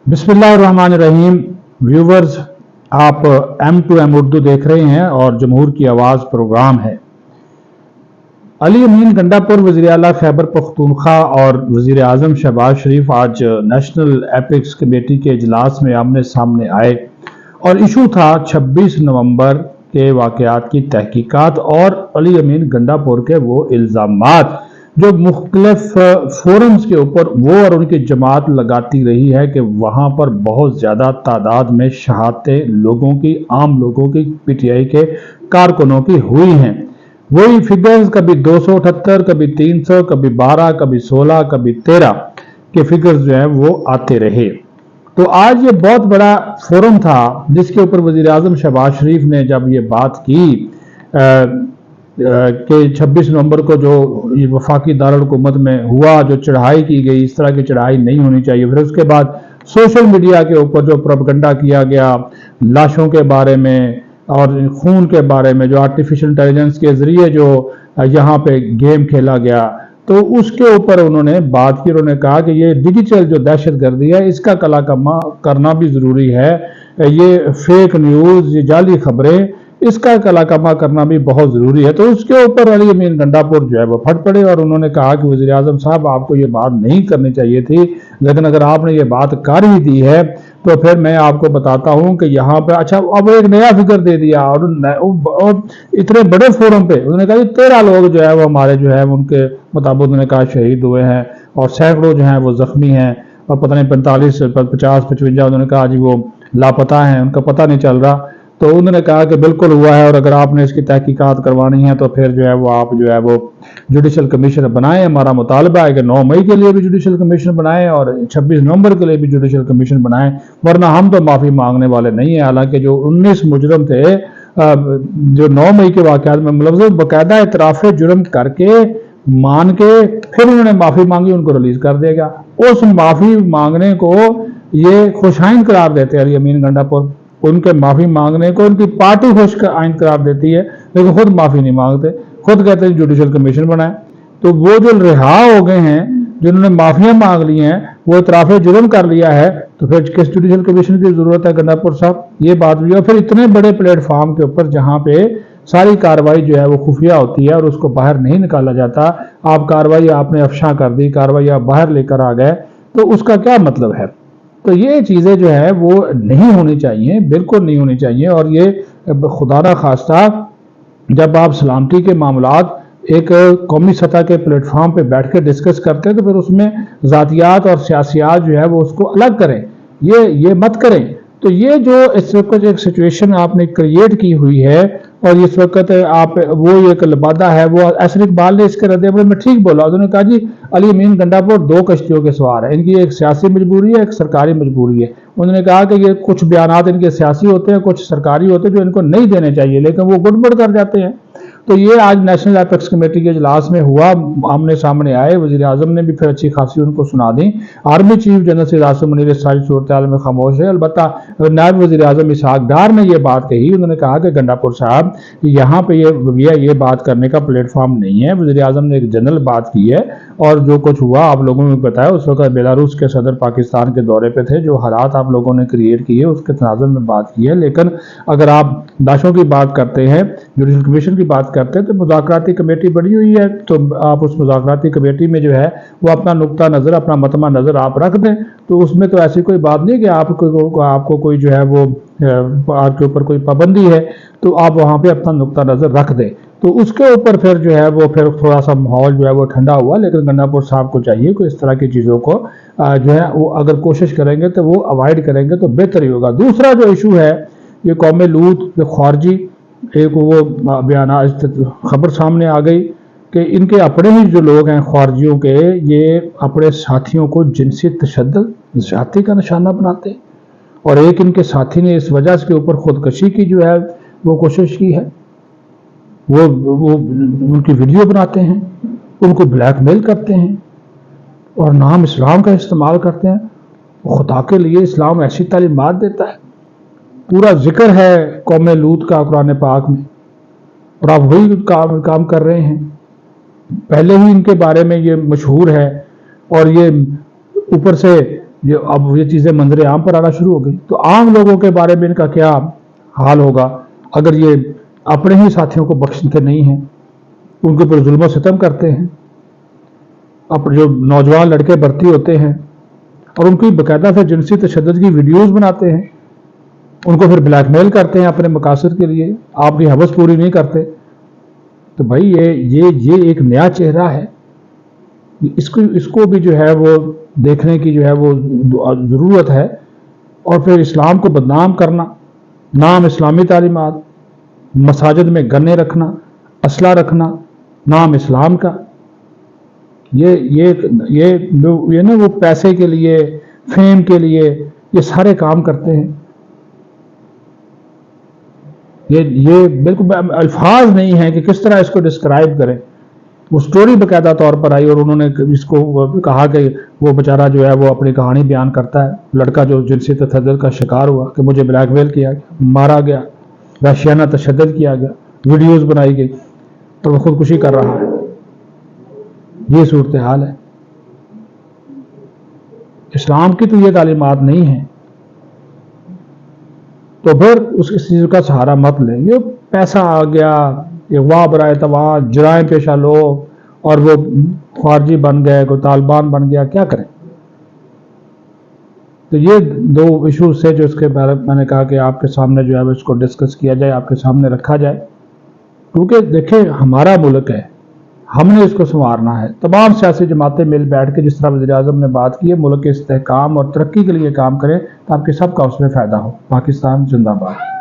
बिस्मिल्लाहिर्रहमानिर्रहीम। व्यूवर्स, आप M2M उर्दू देख रहे हैं और जमहूर की आवाज़ प्रोग्राम है। अली अमीन गंडापुर, वज़ीर आला खैबर पख्तूनख्वा और वज़ीर आज़म शहबाज शरीफ आज नेशनल एपिक्स कमेटी के इजलास में आमने सामने आए और इशू था 26 नवंबर के वाक़यात की तहकीकात और अली अमीन गंडापुर के वो इल्ज़ामात जो मुख्तलिफ फोरम्स के ऊपर वो और उनकी जमात लगाती रही है कि वहाँ पर बहुत ज़्यादा तादाद में शहादतें लोगों की, आम लोगों की, PTI के कारकुनों की हुई हैं। वही फिगर्स कभी 278, कभी 300, कभी 12, कभी 16, कभी 13 के फिगर्स जो हैं वो आते रहे। तो आज ये बहुत बड़ा फोरम था जिसके ऊपर वज़ीर आज़म शहबाज शरीफ ने जब ये बात की कि 26 नवंबर को जो वफाकी दारुल हुकूमत में हुआ, जो चढ़ाई की गई, इस तरह की चढ़ाई नहीं होनी चाहिए। फिर उसके बाद सोशल मीडिया के ऊपर जो प्रोपेगेंडा किया गया लाशों के बारे में और खून के बारे में, जो आर्टिफिशियल इंटेलिजेंस के ज़रिए जो यहाँ पे गेम खेला गया, तो उसके ऊपर उन्होंने बात की। उन्होंने कहा कि ये डिजिटल जो दहशतगर्दी है इसका कला करना भी ज़रूरी है, ये फेक न्यूज़, ये जाली खबरें, इसका कलाकमा करना भी बहुत ज़रूरी है। तो उसके ऊपर अली अमीन गंडापुर जो है वो फट पड़े और उन्होंने कहा कि वज़ीर आज़म साहब, आपको ये बात नहीं करनी चाहिए थी, लेकिन अगर आपने ये बात कर ही दी है तो फिर मैं आपको बताता हूँ कि यहाँ पे अच्छा अब एक नया फिगर दे दिया और इतने बड़े फोरम पे उन्होंने कहा 13 लोग जो है वो हमारे जो है उनके मुताबिक उन्होंने कहा शहीद हुए हैं और सैकड़ों जो हैं वो ज़ख्मी हैं और पता नहीं 45, 50, 55 उन्होंने कहा जी वो लापता हैं, उनका पता नहीं चल रहा। तो उन्होंने कहा कि बिल्कुल हुआ है और अगर आपने इसकी तहकीकात करवानी है तो फिर जो है वो आप जो है वो जुडिशल कमीशन बनाएं। हमारा मुतालबा है कि 9 मई के लिए भी जुडिशल कमीशन बनाएं और 26 नवंबर के लिए भी जुडिशल कमीशन बनाएं, वरना हम तो माफ़ी मांगने वाले नहीं हैं। हालांकि जो 19 मुजरम थे जो 9 मई के वाक़यात में मुलव्वज़ बाकायदा इतराफ़ जुर्म करके मान के फिर उन्होंने माफ़ी मांगी, उनको रिलीज कर दिया गया। उस माफ़ी मांगने को ये खुशाइन करार देते हैं अली अमीन गंडापुर। उनके माफ़ी मांगने को उनकी पार्टी खुश आइन करार देती है, लेकिन खुद माफ़ी नहीं मांगते, खुद कहते हैं जुडिशल कमीशन बनाए। तो वो जो रिहा हो गए हैं, जिन्होंने माफियां मांग ली हैं, वो इतराफ़ जुर्म कर लिया है, तो फिर किस जुडिशल कमीशन की ज़रूरत है गंडापुर साहब? ये बात भी है। फिर इतने बड़े प्लेटफॉर्म के ऊपर जहाँ पे सारी कार्रवाई जो है वो खुफिया होती है और उसको बाहर नहीं निकाला जाता, आप कार्रवाई आपने अफशा कर दी, कार्रवाई आप बाहर लेकर आ गए, तो उसका क्या मतलब है? तो ये चीज़ें जो है वो नहीं होनी चाहिए, बिल्कुल नहीं होनी चाहिए। और ये खुदा ना खास्ता जब आप सलामती के मामलात एक कौमी सतह के प्लेटफॉर्म पे बैठ के डिस्कस करते हैं तो फिर उसमें ज़ातियात और सियासियात जो है वो उसको अलग करें, ये मत करें। तो ये जो इस वक्त एक सिचुएशन आपने क्रिएट की हुई है और इस वक्त आप वो एक लबादा है, वो असर इकबाल ने इसके रद्द में ठीक बोला। उन्होंने कहा जी अली अमीन गंडापुर 2 कश्तियों के सवार है, इनकी एक सियासी मजबूरी है, एक सरकारी मजबूरी है। उन्होंने कहा कि ये कुछ बयानात इनके सियासी होते हैं, कुछ सरकारी होते हैं जो इनको नहीं देने चाहिए, लेकिन वो गड़बड़ कर जाते हैं। तो ये आज नेशनल एपिक्स कमेटी के इजलास में हुआ, आमने सामने आए, वज़ीर आज़म ने भी फिर अच्छी खासी उनको सुना दी। Army chief general Syed Asim Munir सारी सूरत हाल में खामोश है। अलबत्ता नायब वज़ीर आज़म इसहाक डार ने यह बात कही, उन्होंने कहा कि गंडापुर साहब यहाँ पे ये बात करने का प्लेटफॉर्म नहीं है। वज़ीर आज़म ने एक जनरल बात की है और जो कुछ हुआ आप लोगों ने बताया, उस वक्त बेलारूस के सदर पाकिस्तान के दौरे पे थे, जो हालात आप लोगों ने क्रिएट किए उसके तनाज़ुर में बात की है। लेकिन अगर आप लाशों की बात करते हैं, जुडिशल कमीशन की बात करते हैं, तो मुज़ाकराती कमेटी बनी हुई है, तो आप उस मुज़ाकराती कमेटी में जो है वो अपना नुक्ता नज़र, अपना मतमा नज़र आप रख दें। तो उसमें तो ऐसी कोई बात नहीं कि आपको कोई जो है वो आपके ऊपर कोई पाबंदी है, तो आप वहाँ पे अपना नुक्ता नज़र रख दें। तो उसके ऊपर फिर जो है वो फिर थोड़ा सा माहौल जो है वो ठंडा हुआ। लेकिन गंडापुर साहब को चाहिए कि इस तरह की चीज़ों को जो है वो अगर कोशिश करेंगे तो वो अवॉइड करेंगे तो बेहतर ही होगा। दूसरा जो इशू है ये कौम लूत के खारजी, एक वो बयान खबर सामने आ गई कि इनके अपने ही जो लोग हैं खारजियों के, ये अपने साथियों को जिनसी तशद्दुद, ज़्यादती का निशाना बनाते हैं। और एक इनके साथी ने इस वजह के ऊपर खुदकशी की जो है वो कोशिश की है, वो उनकी वीडियो बनाते हैं, उनको ब्लैकमेल करते हैं और नाम इस्लाम का इस्तेमाल करते हैं। खुदा के लिए इस्लाम ऐसी तालीमात देता है, पूरा जिक्र है कौम लूत का कुरान पाक में, और आप वही काम कर रहे हैं। पहले ही इनके बारे में ये मशहूर है और ये ऊपर से اب یہ چیزیں منظر عام پر آنا شروع ہو گئی، تو عام لوگوں کے بارے میں ان کا کیا حال ہوگا اگر یہ اپنے ہی ساتھیوں کو بخشتے نہیں ہیں، ان کے اوپر ظلم و ستم کرتے ہیں، اپنے جو نوجوان لڑکے بھرتی ہوتے ہیں اور ان کی باقاعدہ سے جنسی تشدد کی ویڈیوز بناتے ہیں، ان کو پھر بلیک میل کرتے ہیں اپنے مقاصد کے لیے، آپ کی حوث پوری نہیں کرتے، تو بھائی یہ ایک نیا چہرہ ہے، اس کو بھی جو ہے وہ دیکھنے کی جو ہے وہ ضرورت ہے۔ اور پھر اسلام کو بدنام کرنا، نام اسلامی تعلیمات، مساجد میں گنے رکھنا، اسلحہ رکھنا، نام اسلام کا، یہ نا وہ پیسے کے لیے، فیم کے لیے یہ سارے کام کرتے ہیں۔ یہ بالکل الفاظ نہیں ہیں کہ کس طرح اس کو ڈسکرائب کریں۔ وہ سٹوری باقاعدہ طور پر آئی اور انہوں نے اس کو کہا کہ وہ بیچارہ جو ہے وہ اپنی کہانی بیان کرتا ہے، لڑکا جو جنسی تشدد کا شکار ہوا کہ مجھے بلیک میل کیا گیا، مارا گیا، وحشیانہ تشدد کیا گیا، ویڈیوز بنائی گئی، تو وہ خودکشی کر رہا ہے۔ یہ صورتحال ہے۔ اسلام کی تو یہ تعلیمات نہیں ہیں، تو پھر اس چیز کا سہارا مت لیں۔ یہ پیسہ آ گیا، اغوا برائے تباہ، جرائم پیشہ لوگ اور وہ خارجی بن گئے، کوئی طالبان بن گیا، کیا کریں؟ تو یہ دو ایشوز سے جو اس کے بارے میں نے کہا کہ آپ کے سامنے جو ہے اس کو ڈسکس کیا جائے، آپ کے سامنے رکھا جائے، کیونکہ دیکھیں ہمارا ملک ہے، ہم نے اس کو سنوارنا ہے۔ تمام سیاسی جماعتیں مل بیٹھ کے جس طرح وزیر اعظم نے بات کی ہے، ملک کے استحکام اور ترقی کے لیے کام کریں تاکہ سب کا اس میں فائدہ ہو۔ پاکستان زندہ باد۔